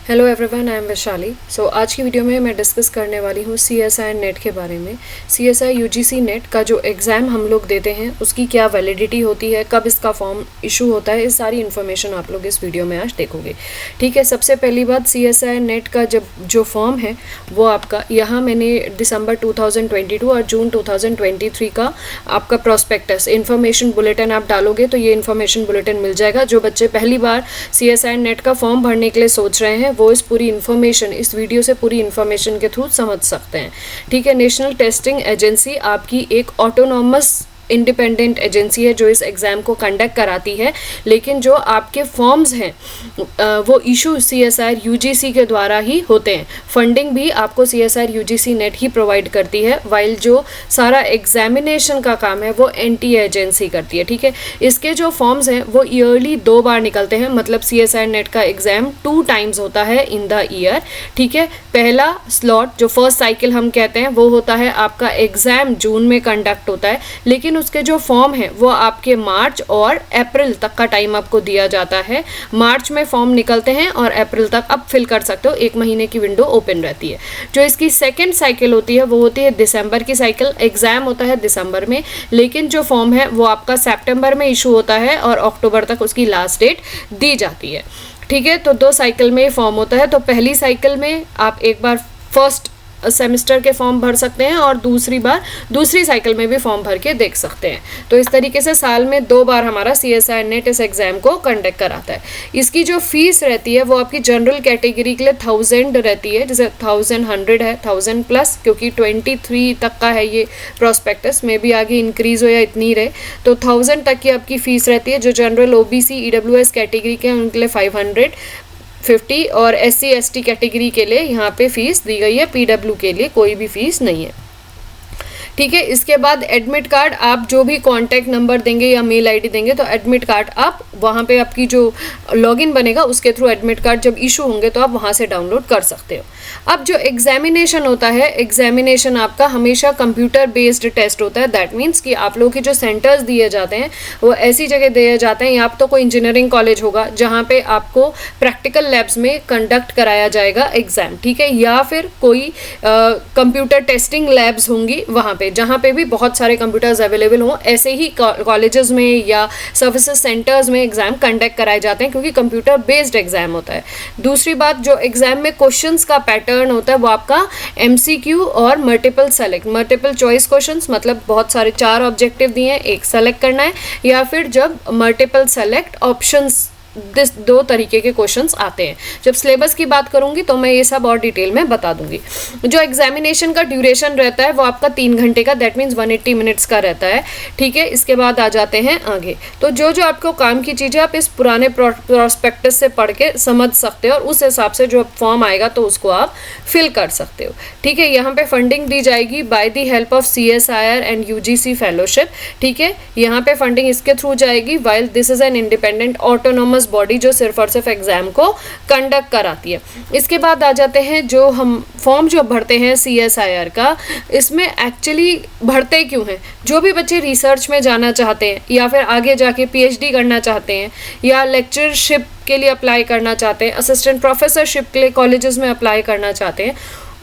Hello everyone, I am Vaishali. So आज की video में मैं डिस्कस करने वाली हूँ CSI नेट के बारे में। CSI UGC नेट का जो एग्ज़ाम हम लोग देते हैं उसकी क्या वैलिडिटी होती है, कब इसका फॉर्म इशू होता है, इस सारी इन्फॉर्मेशन आप लोग इस वीडियो में आज देखोगे। ठीक है, सबसे पहली बात, CSI नेट का जो फॉर्म है वो आपका यहाँ मैंने दिसंबर 2022 और जून 2023 का आपका प्रोस्पेक्टस इन्फॉर्मेशन बुलेटिन आप डालोगे तो ये इन्फॉर्मेशन बुलेटिन मिल जाएगा। जो बच्चे पहली बार CSI नेट का फॉर्म भरने के लिए सोच रहे हैं वो इस पूरी इन्फॉर्मेशन, इस वीडियो से पूरी इन्फॉर्मेशन के थ्रू समझ सकते हैं। ठीक है, नेशनल टेस्टिंग एजेंसी आपकी एक ऑटोनॉमस इंडिपेंडेंट एजेंसी है जो इस एग्ज़ाम को कंडक्ट कराती है, लेकिन जो आपके फॉर्म्स हैं वो इशू CSI UGC के द्वारा ही होते हैं। फंडिंग भी आपको CSI UGC नेट ही प्रोवाइड करती है, वाइल जो सारा एग्जामिनेशन का काम है वो NTA एजेंसी करती है। ठीक है, इसके जो फॉर्म्स हैं वो ईयरली 2 बार निकलते हैं, मतलब CSI नेट का एग्ज़ाम 2 टाइम्स होता है इन द ईयर। ठीक है, पहला स्लॉट जो फर्स्ट साइकिल हम कहते हैं वो होता है आपका एग्ज़ाम जून में कंडक्ट होता है, लेकिन उसके जो फॉर्म है वो आपके मार्च और अप्रैल तक का टाइम आपको दिया जाता है। मार्च में फॉर्म निकलते हैं और अप्रैल तक आप फिल कर सकते हो, 1 महीने की विंडो ओपन रहती है। जो इसकी सेकेंड साइकिल होती है वो होती है दिसंबर की साइकिल। एग्जाम होता है दिसंबर में, लेकिन जो फॉर्म है वो आपका सितंबर में इशू होता है और अक्टूबर तक उसकी लास्ट डेट दी जाती है। ठीक है, तो 2 साइकिल में फॉर्म होता है। तो पहली साइकिल में आप एक बार फर्स्ट सेमेस्टर के फॉर्म भर सकते हैं और दूसरी साइकिल में भी फॉर्म भर के देख सकते हैं। तो इस तरीके से साल में 2 बार हमारा CSI नेट इस एग्ज़ाम को कंडक्ट कराता है। इसकी जो फीस रहती है वो आपकी जनरल कैटेगरी के लिए 1000 रहती है, जैसे 1100 है, 1000 प्लस, क्योंकि 23 तक का है ये प्रोस्पेक्टस, में भी आगे इंक्रीज़ हो या इतनी रहे, तो 1000 तक की आपकी फ़ीस रहती है। जो जनरल OBC EWS कैटेगरी के हैं उनके लिए 550 और SC ST कैटेगरी के लिए यहाँ पे फीस दी गई है। PW के लिए कोई भी फीस नहीं है। ठीक है, इसके बाद एडमिट कार्ड आप जो भी कॉन्टैक्ट नंबर देंगे या मेल आईडी देंगे तो एडमिट कार्ड आप वहाँ पे आपकी जो लॉगिन बनेगा उसके थ्रू एडमिट कार्ड जब इशू होंगे तो आप वहाँ से डाउनलोड कर सकते हो। अब जो एग्जामिनेशन होता है, एग्जामिनेशन आपका हमेशा कंप्यूटर बेस्ड टेस्ट होता है। दैट मीन्स कि आप लोगों के जो सेंटर्स दिए जाते हैं वो ऐसी जगह दिए जाते हैं, या तो कोई इंजीनियरिंग कॉलेज होगा जहाँ पे आपको प्रैक्टिकल लैब्स में कंडक्ट कराया जाएगा एग्ज़ाम। ठीक है, या फिर कोई कंप्यूटर टेस्टिंग लैब्स होंगी वहाँ पे, जहाँ पे भी बहुत सारे कंप्यूटर्स अवेलेबल हों। ऐसे ही कॉलेजेस में या सर्विसेज सेंटर्स में एग्ज़ाम कंडक्ट कराए जाते हैं, क्योंकि कंप्यूटर बेस्ड एग्ज़ाम होता है। दूसरी बात, जो एग्ज़ाम में क्वेश्चंस का पैटर्न होता है वो आपका MCQ और मल्टीपल चॉइस क्वेश्चंस, मतलब बहुत सारे 4 ऑब्जेक्टिव दिए हैं, एक सेलेक्ट करना है, या फिर जब मल्टीपल सेलेक्ट ऑप्शंस 2 तरीके के क्वेश्चंस आते हैं। जब सिलेबस की बात करूंगी तो मैं ये सब और डिटेल में बता दूंगी। जो एग्जामिनेशन का ड्यूरेशन रहता है वो आपका 3 घंटे का, दैट मीन्स 180 मिनट्स का रहता है। ठीक है, इसके बाद आ जाते हैं आगे। तो जो आपको काम की चीज़ें आप इस पुराने प्रोस्पेक्टस से पढ़ के समझ सकते हो और उस हिसाब से जो फॉर्म आएगा तो उसको आप फिल कर सकते हो। ठीक है, यहाँ पे फंडिंग दी जाएगी by the help of CSIR and UGC fellowship. ठीक है, यहाँ पे फंडिंग इसके थ्रू जाएगी, while this is an independent autonomous body जो सिर्फ और सिर्फ एग्जाम को कंडक्ट कराती है। इसके बाद आ जाते हैं जो हम फॉर्म जो भरते हैं CSIR का, इसमें एक्चुअली भरते क्यों हैं। जो भी बच्चे रिसर्च में जाना चाहते हैं या फिर आगे जाके PhD करना चाहते हैं या लेक्चरशिप के लिए अप्लाई करना चाहते हैं, असिस्टेंट प्रोफेसरशिप के लिए कॉलेजेस में अप्लाई करना चाहते हैं,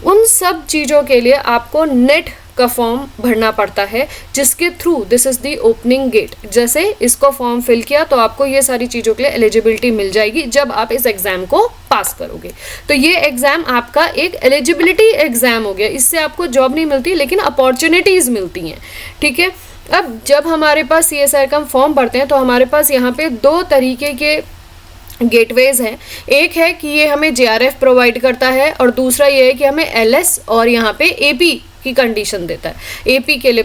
उन सब चीज़ों के लिए आपको नेट का फॉर्म भरना पड़ता है, जिसके through this is the opening gate. जैसे इसको फॉर्म फिल किया तो आपको ये सारी चीज़ों के लिए एलिजिबिलिटी मिल जाएगी जब आप इस एग्ज़ाम को पास करोगे। तो ये एग्ज़ाम आपका एक एलिजिबिलिटी एग्ज़ाम हो गया। इससे आपको जॉब नहीं मिलती लेकिन अपॉर्चुनिटीज़ मिलती हैं। ठीक है, अब जब हमारे पास CSI का फॉर्म भरते हैं तो हमारे पास यहाँ पे 2 तरीके के गेटवेज हैं। एक है कि ये हमें JRF प्रोवाइड करता है और दूसरा ये है कि हमें LS और यहाँ पे AP की कंडीशन देता है, AP के लिए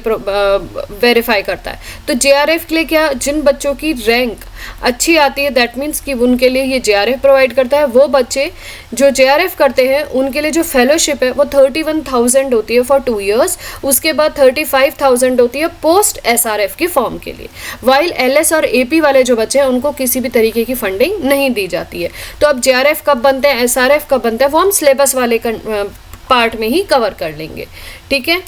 वेरीफाई करता है। तो JRF के लिए क्या, जिन बच्चों की रैंक अच्छी आती है दैट मीन्स कि उनके लिए ये JRF प्रोवाइड करता है। वो बच्चे जो JRF करते हैं उनके लिए जो फेलोशिप है वो 31,000 होती है फॉर 2 years, उसके बाद 35,000 होती है पोस्ट SRF की फॉर्म के लिए। वाइल LS और AP वाले जो बच्चे हैं उनको किसी भी तरीके की फंडिंग नहीं दी जाती है। तो अब JRF कब बनते हैं, SRF कब बनते हैं, वो हम सिलेबस वाले पार्ट में ही कवर कर लेंगे। ठीक है,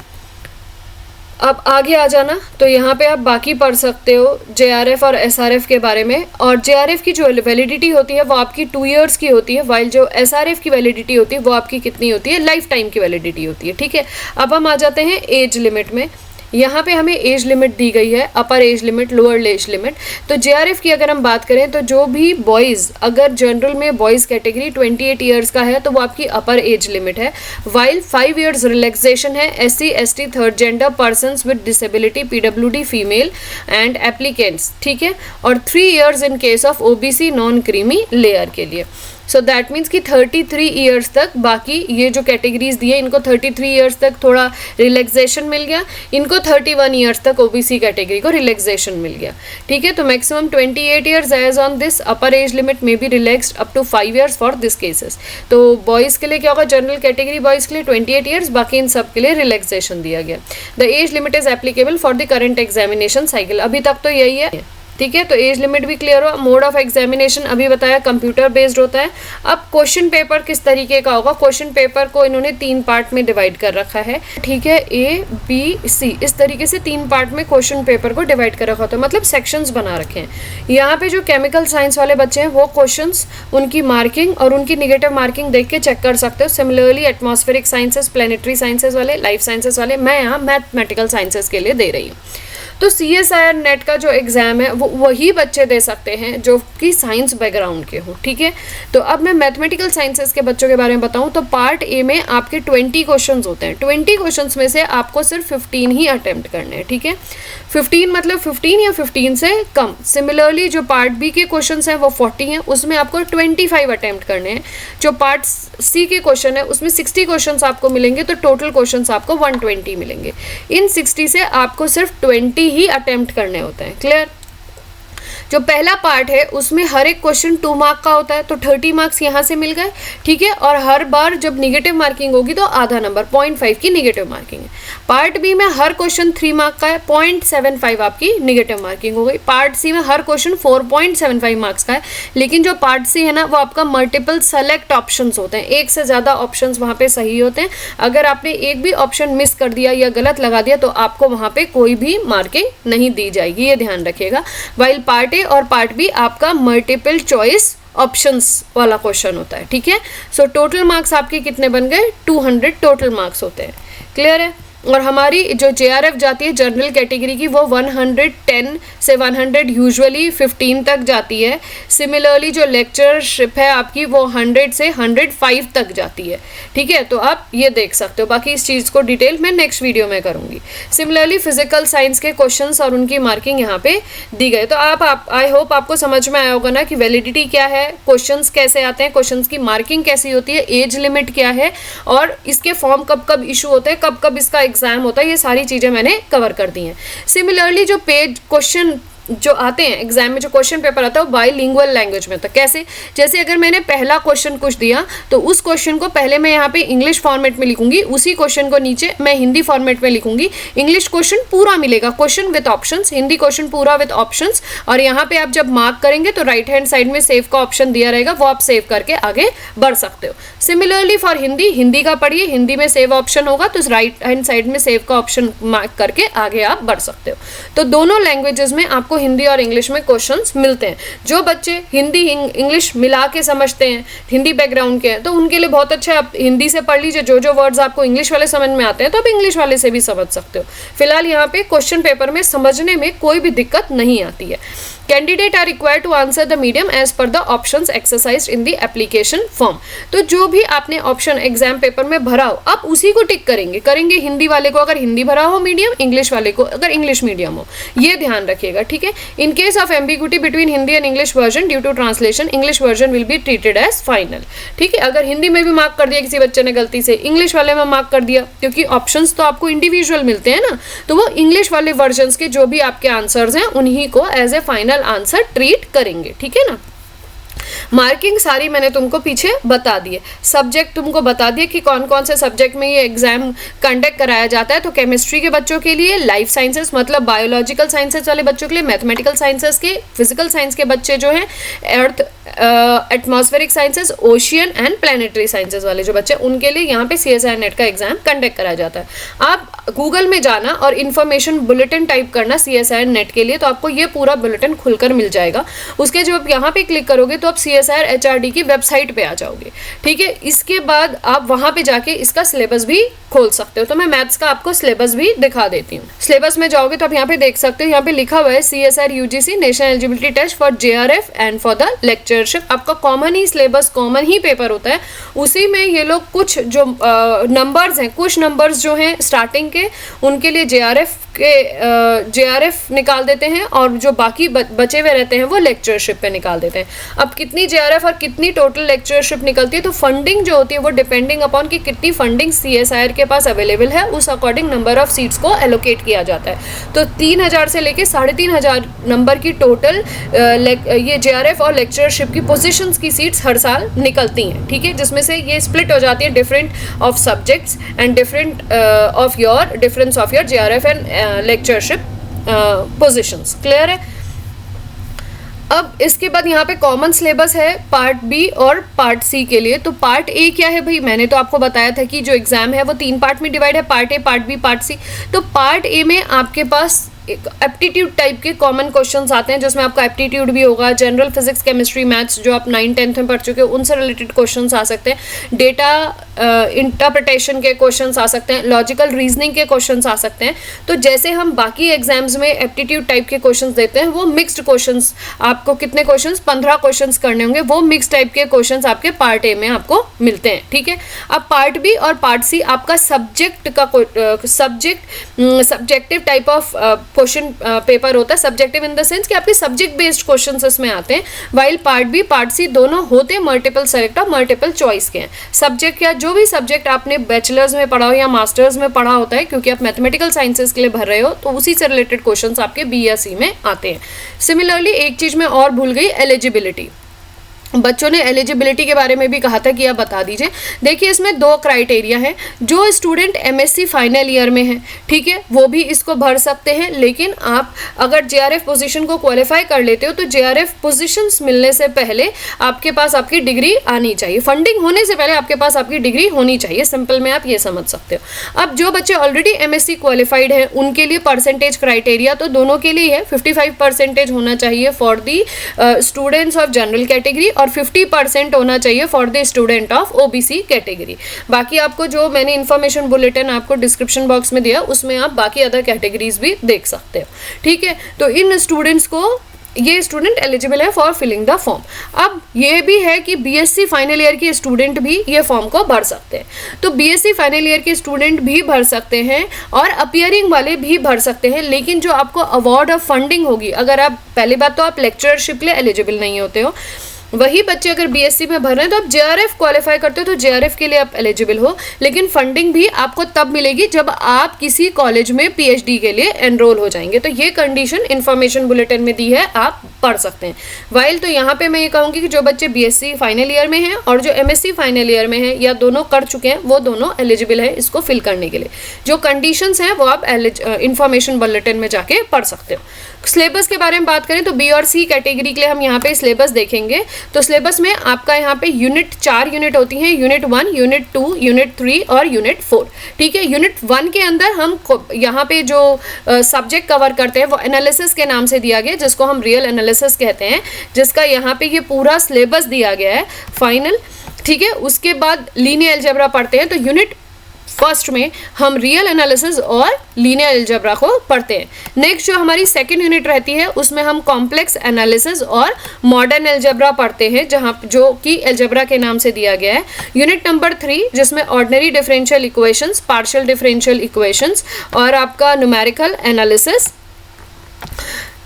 अब आगे आ जाना, तो यहाँ पे आप बाकी पढ़ सकते हो JRF और SRF के बारे में। और JRF की जो वैलिडिटी होती है वो आपकी 2 इयर्स की होती है, वाइल जो SRF की वैलिडिटी होती है वो आपकी कितनी होती है, लाइफ टाइम की वैलिडिटी होती है। ठीक है, अब हम आ जाते हैं एज लिमिट में। यहाँ पे हमें एज लिमिट दी गई है, अपर age limit, lower age limit. तो JRF की अगर हम बात करें तो जो भी बॉयज़, अगर जनरल में बॉयज़ कैटेगरी 28 ईयर्स का है तो वो आपकी अपर एज लिमिट है, वाइल 5 इयर्स रिलैक्सेशन है SC ST third gender persons with disability PWD female and applicants. ठीक है, और 3 years in case of OBC non creamy layer के लिए। सो दैट मीन्स कि 33 ईयर्स तक बाकी ये जो कैटेगरीज दी है इनको 33 ईयर्स तक थोड़ा रिलैक्सेशन मिल गया, इनको 31 ईयर्स तक OBC कैटेगरी को रिलैक्सेशन मिल गया। ठीक है, तो maximum 28 years age on this upper age limit में be relaxed up to 5 years for this cases. तो बॉयज़ के लिए क्या होगा, जनरल कैटेगरी बॉयज़ के लिए 28 ईयर्स, बाकी इन सब के लिए रिलैक्सेशन दिया गया। The age limit is applicable for the current examination cycle. अभी तक तो यही है। ठीक है, तो एज लिमिट भी क्लियर हो। मोड ऑफ एग्जामिनेशन अभी बताया कंप्यूटर बेस्ड होता है। अब क्वेश्चन पेपर किस तरीके का होगा, क्वेश्चन पेपर को इन्होंने 3 पार्ट में डिवाइड कर रखा है। ठीक है, A B C इस तरीके से 3 पार्ट में क्वेश्चन पेपर को डिवाइड कर रखा होता है, मतलब सेक्शंस बना रखे हैं। यहाँ पे जो केमिकल साइंस वाले बच्चे हैं वो क्वेश्चंस, उनकी मार्किंग और उनकी निगेटिव मार्किंग देख के चेक कर सकते हो। Similarly atmospheric sciences, planetary sciences वाले, लाइफ साइंसेस वाले, मैं यहाँ मैथमेटिकल साइंसेस के लिए दे रही हूँ। तो CSIR नेट का जो एग्ज़ाम है वो वही बच्चे दे सकते हैं जो कि साइंस बैकग्राउंड के हों। ठीक है, तो अब मैं मैथमेटिकल साइंसेस के बच्चों के बारे में बताऊं तो पार्ट ए में आपके 20 क्वेश्चंस होते हैं। 20 क्वेश्चंस में से आपको सिर्फ 15 ही अटेम्प्ट करने हैं। ठीक है, 15 मतलब 15 या 15 से कम। सिमिलरली जो पार्ट बी के क्वेश्चंस हैं वो 40 हैं, उसमें आपको 25 अटेम्प्ट करने हैं। जो पार्ट सी के क्वेश्चन है उसमें 60 क्वेश्चंस आपको मिलेंगे, तो टोटल क्वेश्चंस आपको 120 मिलेंगे। इन 60 से आपको सिर्फ 20 ही अटेम्प्ट करने होते हैं। क्लियर? जो पहला पार्ट है उसमें हर एक क्वेश्चन 2 मार्क का होता है, तो 30 मार्क्स यहाँ से मिल गए। ठीक है, और हर बार जब निगेटिव मार्किंग होगी तो आधा नंबर 0.5 की निगेटिव मार्किंग है। पार्ट बी में हर क्वेश्चन 3 मार्क का है, 0.75 आपकी निगेटिव मार्किंग हो गई। पार्ट सी में हर क्वेश्चन 4.75 मार्क्स का है, लेकिन जो पार्ट सी है ना वो आपका मल्टीपल सेलेक्ट ऑप्शंस होते हैं, एक से ज़्यादा ऑप्शंस वहाँ पे सही होते हैं। अगर आपने एक भी ऑप्शन मिस कर दिया या गलत लगा दिया तो आपको वहाँ पे कोई भी मार्किंग नहीं दी जाएगी, ये ध्यान रखिएगा। वाइल पार्ट ए और पार्ट बी आपका मल्टीपल चॉइस ऑप्शंस वाला क्वेश्चन होता है। ठीक है, सो टोटल मार्क्स आपके कितने बन गए, 200 टोटल मार्क्स होते हैं। क्लियर है? और हमारी जो JRF जाती है जनरल कैटेगरी की वो 110 से 100 यूजुअली 15 तक जाती है। सिमिलरली जो लेक्चरशिप है आपकी वो 100 से 105 तक जाती है। ठीक है, तो आप ये देख सकते हो। बाकी इस चीज़ को डिटेल मैं नेक्स्ट वीडियो में करूँगी। सिमिलरली फिजिकल साइंस के क्वेश्चंस और उनकी मार्किंग यहाँ पे दी गई। तो आप आई होप आपको समझ में आया होगा ना कि वैलिडिटी क्या है, क्वेश्चंस कैसे आते हैं, क्वेश्चंस की मार्किंग कैसी होती है, एज लिमिट क्या है और इसके फॉर्म कब कब इशू होते हैं, कब कब इसका एग्जाम होता है, ये सारी चीजें मैंने कवर कर दी हैं। सिमिलरली जो पेज क्वेश्चन जो आते हैं एग्जाम में, जो क्वेश्चन पेपर आता है वो बाइलिंगुअल लैंग्वेज में होता है। कैसे? जैसे अगर मैंने पहला क्वेश्चन कुछ दिया तो उस क्वेश्चन को पहले मैं यहाँ पे इंग्लिश फॉर्मेट में लिखूंगी, उसी क्वेश्चन को नीचे मैं हिंदी फॉर्मेट में लिखूंगी। इंग्लिश क्वेश्चन पूरा मिलेगा, question with options, Hindi question पूरा विद ऑप्शंस। और यहाँ पे आप जब मार्क करेंगे तो राइट हैंड साइड में सेव का ऑप्शन दिया रहेगा, वो आप सेव करके आगे बढ़ सकते हो। सिमिलरली फॉर हिंदी, हिंदी का पढ़िए, हिंदी में सेव ऑप्शन होगा तो राइट हैंड साइड में सेव का ऑप्शन मार्क करके आगे आप बढ़ सकते हो। तो दोनों लैंग्वेजेस में आपको हिंदी और इंग्लिश में क्वेश्चंस मिलते हैं। जो बच्चे हिंदी इंग्लिश मिला के समझते हैं, हिंदी बैकग्राउंड के हैं, तो उनके लिए बहुत अच्छा है। आप हिंदी से पढ़ लीजिए, जो जो वर्ड्स आपको इंग्लिश वाले समझ में आते हैं तो आप इंग्लिश वाले से भी समझ सकते हो। फिलहाल यहाँ पे क्वेश्चन पेपर में समझने में कोई भी दिक्कत नहीं आती है। Candidate are required to answer the medium as per the options exercised in the application form. तो जो भी आपने ऑप्शन एग्जाम पेपर में भरा हो आप उसी को टिक करेंगे हिंदी वाले को अगर हिंदी भरा हो मीडियम, इंग्लिश वाले को अगर इंग्लिश मीडियम हो, ये ध्यान रखिएगा। ठीक है, in case of ambiguity between Hindi and English version due to translation, English version will be treated as final. ठीक है, अगर हिंदी में भी मार्क कर दिया किसी बच्चे ने गलती से, इंग्लिश वाले में मार्क कर दिया, क्योंकि ऑप्शंस तो आपको इंडिविजुअल मिलते हैं ना, तो वो इंग्लिश वाले वर्जन के जो भी आपके आंसर्स हैं उन्हीं को as a final answer treat करेंगे। ठीक है ना। मार्किंग सारी मैंने तुमको पीछे बता दी है, सब्जेक्ट तुमको बता दिए कि कौन कौन से सब्जेक्ट में ये एग्जाम कंडक्ट कराया जाता है। तो केमिस्ट्री के बच्चों के लिए, लाइफ साइंसेस मतलब बायोलॉजिकल साइंसेस वाले बच्चों के लिए, मैथमेटिकल साइंसेस के, फिजिकल साइंस के बच्चे जो हैं, earth atmospheric sciences, ocean and planetary sciences वाले जो बच्चे, उनके लिए यहाँ पे CSIR नेट का एग्जाम कंडक्ट कराया जाता है। आप गूगल में जाना और इन्फॉर्मेशन बुलेटिन टाइप करना CSIR नेट के लिए, तो आपको ये पूरा बुलेटिन खुलकर मिल जाएगा। उसके जब आप यहाँ पे क्लिक करोगे तो आप CSIR HRD की वेबसाइट पे आ जाओगे, ठीक है। इसके बाद आप वहाँ पे जाके इसका सिलेबस भी खोल सकते हो। तो मैं मैथ्स का आपको सिलेबस भी दिखा देती हूँ। सिलेबस में जाओगे तो आप यहाँ पे देख सकते हो, यहाँ पे लिखा हुआ है CSIR UGC national eligibility test for JRF and for the lectureship. आपका कॉमन ही सिलेबस, कॉमन ही पेपर होता है। उसी में ये लोग कुछ जो नंबर्स हैं, कुछ नंबर्स जो हैं स्टार्टिंग के, उनके लिए JRF निकाल देते हैं, और जो बाकी बचे हुए रहते हैं वो लेक्चरशिप पे निकाल देते हैं। अब कितनी JRF और कितनी टोटल लेक्चरशिप निकलती है, तो फंडिंग जो होती है वो डिपेंडिंग अपॉन कि कितनी फंडिंग CSIR के पास अवेलेबल है, उस अकॉर्डिंग नंबर ऑफ सीट्स को एलोकेट किया जाता है। तो 3000 से लेके 3500 नंबर की टोटल ये JRF और लेक्चरशिप की पोजीशंस की सीट्स हर साल निकलती हैं, ठीक है, जिसमें से ये स्प्लिट हो जाती है different of subjects and different of your difference of your JRF and lectureship positions. Clear है। अब इसके बाद यहाँ पे कॉमन सिलेबस है पार्ट बी और पार्ट सी के लिए। तो पार्ट ए क्या है भाई, मैंने तो आपको बताया था कि जो एग्जाम है वो 3 पार्ट में डिवाइड है, part A, part B, part C. तो पार्ट ए में आपके पास एप्टीट्यूड टाइप के कॉमन क्वेश्चंस आते हैं, जिसमें आपका एप्टीट्यूड भी होगा, जनरल फिजिक्स, केमिस्ट्री, मैथ्स जो आप 9-10 में पढ़ चुके हो उनसे रिलेटेड क्वेश्चंस आ सकते हैं, डेटा इंटरप्रिटेशन के क्वेश्चंस आ सकते हैं, लॉजिकल रीजनिंग के क्वेश्चंस आ सकते हैं। तो जैसे हम बाकी एग्जाम्स में एप्टीट्यूड टाइप के क्वेश्चंस देते हैं, वो मिक्स्ड क्वेश्चंस, आपको कितने क्वेश्चंस, 15 क्वेश्चंस करने होंगे, वो मिक्स टाइप के क्वेश्चंस आपके पार्ट ए में आपको मिलते हैं, ठीक है। अब पार्ट बी और पार्ट सी आपका सब्जेक्ट का subjective type of question paper होता है। सब्जेक्टिव इन द सेंस कि आपके सब्जेक्ट बेस्ड क्वेश्चंस इसमें आते हैं, while part B, part C दोनों होते हैं मल्टीपल सेलेक्ट और मल्टीपल चॉइस के हैं। सब्जेक्ट या जो भी सब्जेक्ट आपने बैचलर्स में पढ़ा हो या मास्टर्स में पढ़ा होता है, क्योंकि आप मैथमेटिकल साइंसेस के लिए भर रहे हो, तो उसी से रिलेटेड क्वेश्चंस आपके बी या सी में आते हैं। सिमिलरली एक चीज मैं और भूल गई, एलिजिबिलिटी। बच्चों ने एलिजिबिलिटी के बारे में भी कहा था कि आप बता दीजिए। देखिए इसमें 2 क्राइटेरिया है। जो स्टूडेंट MSc फाइनल ईयर में है, ठीक है, वो भी इसको भर सकते हैं, लेकिन आप अगर JRF पोजीशन को क्वालिफाई कर लेते हो तो JRF पोजीशंस मिलने से पहले आपके पास आपकी डिग्री आनी चाहिए, फंडिंग होने से पहले आपके पास आपकी डिग्री होनी चाहिए। सिंपल में आप ये समझ सकते हो। अब जो बच्चे ऑलरेडी MSc क्वालिफाइड है उनके लिए परसेंटेज क्राइटेरिया तो दोनों के लिए है, 55% होना चाहिए for the students of general category और 50% होना चाहिए for the student of OBC category. बाकी आपको जो मैंने इन्फॉर्मेशन बुलेटिन आपको डिस्क्रिप्शन बॉक्स में दिया, उसमें आप बाकी अदर कैटेगरीज भी देख सकते हो, ठीक है। तो इन स्टूडेंट्स को, ये स्टूडेंट एलिजिबल है फॉर फिलिंग द फॉर्म। अब ये भी है कि BSc फाइनल ईयर के स्टूडेंट भी ये फॉर्म को भर सकते हैं। तो BSc फाइनल ईयर के स्टूडेंट भी भर सकते हैं और अपीयरिंग वाले भी भर सकते हैं, लेकिन जो आपको अवार्ड ऑफ फंडिंग होगी, अगर आप, पहली बात तो आप लेक्चरशिप के लिए एलिजिबल नहीं होते हो, वही बच्चे अगर BSc में भर रहे हैं तो आप JRF क्वालिफाई करते हो तो JRF के लिए आप एलिजिबल हो, लेकिन फंडिंग भी आपको तब मिलेगी जब आप किसी कॉलेज में PhD के लिए एनरोल हो जाएंगे। तो ये कंडीशन इन्फॉर्मेशन बुलेटिन में दी है, आप पढ़ सकते हैं। वाइल तो यहाँ पे मैं ये कहूँगी कि जो बच्चे BSc फाइनल ईयर में हैं और जो MSc फाइनल ईयर में हैं या दोनों कर चुके हैं, वो दोनों एलिजिबल है इसको फिल करने के लिए। जो कंडीशंस हैं वो आप इन्फॉर्मेशन बुलेटिन में जाके पढ़ सकते हो। सिलेबस के बारे में बात करें तो B और C कैटेगरी के लिए हम यहाँ पे सिलेबस देखेंगे। तो सिलेबस में आपका यहाँ पे यूनिट 4 यूनिट होती हैं, यूनिट 1, यूनिट 2, यूनिट 3 और यूनिट 4, ठीक है। यूनिट 1 के अंदर हम यहाँ पे जो सब्जेक्ट कवर करते हैं वो एनालिसिस के नाम से दिया गया, जिसको हम रियल एनालिसिस कहते हैं, जिसका यहाँ पे ये पूरा सिलेबस दिया गया है फाइनल, ठीक है। उसके बाद लीनियर अलजेब्रा पढ़ते हैं। तो यूनिट फर्स्ट में हम रियल एनालिसिस और लीनियर अलजेब्रा को पढ़ते हैं। नेक्स्ट जो हमारी सेकंड यूनिट रहती है उसमें हम कॉम्प्लेक्स एनालिसिस और मॉडर्न अलजेब्रा पढ़ते हैं, जहाँ जो कि अलजेब्रा के नाम से दिया गया है। यूनिट नंबर 3 जिसमें ordinary differential equations, partial differential equations और आपका numerical analysis,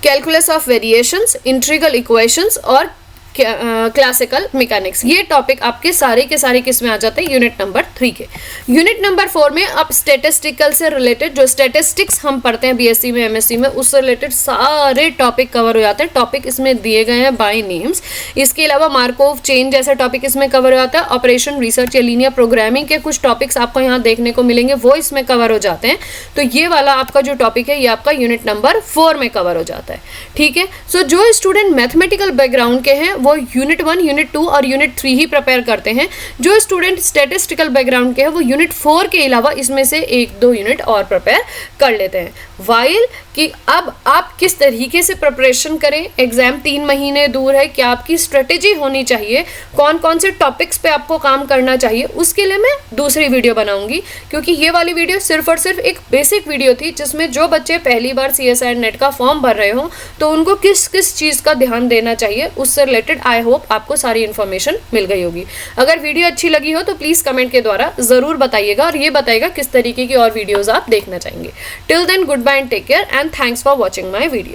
calculus of variations, integral equations और क्लासिकल मैकेनिक्स। ये टॉपिक आपके सारे के सारे किस में आ जाते हैं, यूनिट नंबर 3 के। यूनिट नंबर 4 में आप स्टैटिस्टिकल से रिलेटेड जो स्टैटिस्टिक्स हम पढ़ते हैं बीएससी में, एमएससी में, उससे रिलेटेड सारे टॉपिक कवर हो जाते हैं। टॉपिक इसमें दिए गए हैं बाय नेम्स। इसके अलावा मार्कोव चेन जैसा टॉपिक इसमें कवर हो जाता है। ऑपरेशन रिसर्च या लीनियर प्रोग्रामिंग के कुछ टॉपिक्स आपको यहाँ देखने को मिलेंगे, वो इसमें कवर हो जाते हैं। तो ये वाला आपका जो टॉपिक है ये आपका यूनिट नंबर 4 में कवर हो जाता है, ठीक है। सो जो स्टूडेंट मैथमेटिकल बैकग्राउंड के हैं वो यूनिट 1, यूनिट 2 और यूनिट 3 ही प्रिपेयर करते हैं। जो स्टूडेंट स्टैटिस्टिकल बैकग्राउंड के हैं वो यूनिट 4 के अलावा इसमें से 1-2 यूनिट और प्रिपेयर कर लेते हैं। वाइल कि अब आप किस तरीके से प्रिपरेशन करें, एग्जाम 3 महीने दूर है, क्या आपकी स्ट्रेटेजी होनी चाहिए, कौन कौन से टॉपिक्स पे आपको काम करना चाहिए, उसके लिए मैं दूसरी वीडियो बनाऊंगी। क्योंकि ये वाली वीडियो सिर्फ और सिर्फ एक बेसिक वीडियो थी जिसमें जो बच्चे पहली बार CSI नेट का फॉर्म भर रहे हो तो उनको किस किस चीज़ का ध्यान देना चाहिए उससे रिलेटेड आई होप आपको सारी इन्फॉर्मेशन मिल गई होगी। अगर वीडियो अच्छी लगी हो तो प्लीज़ कमेंट के द्वारा ज़रूर बताइएगा और ये बताइएगा किस तरीके की और वीडियोज़ आप देखना चाहेंगे। Till then good bye and take care and thanks for watching my video.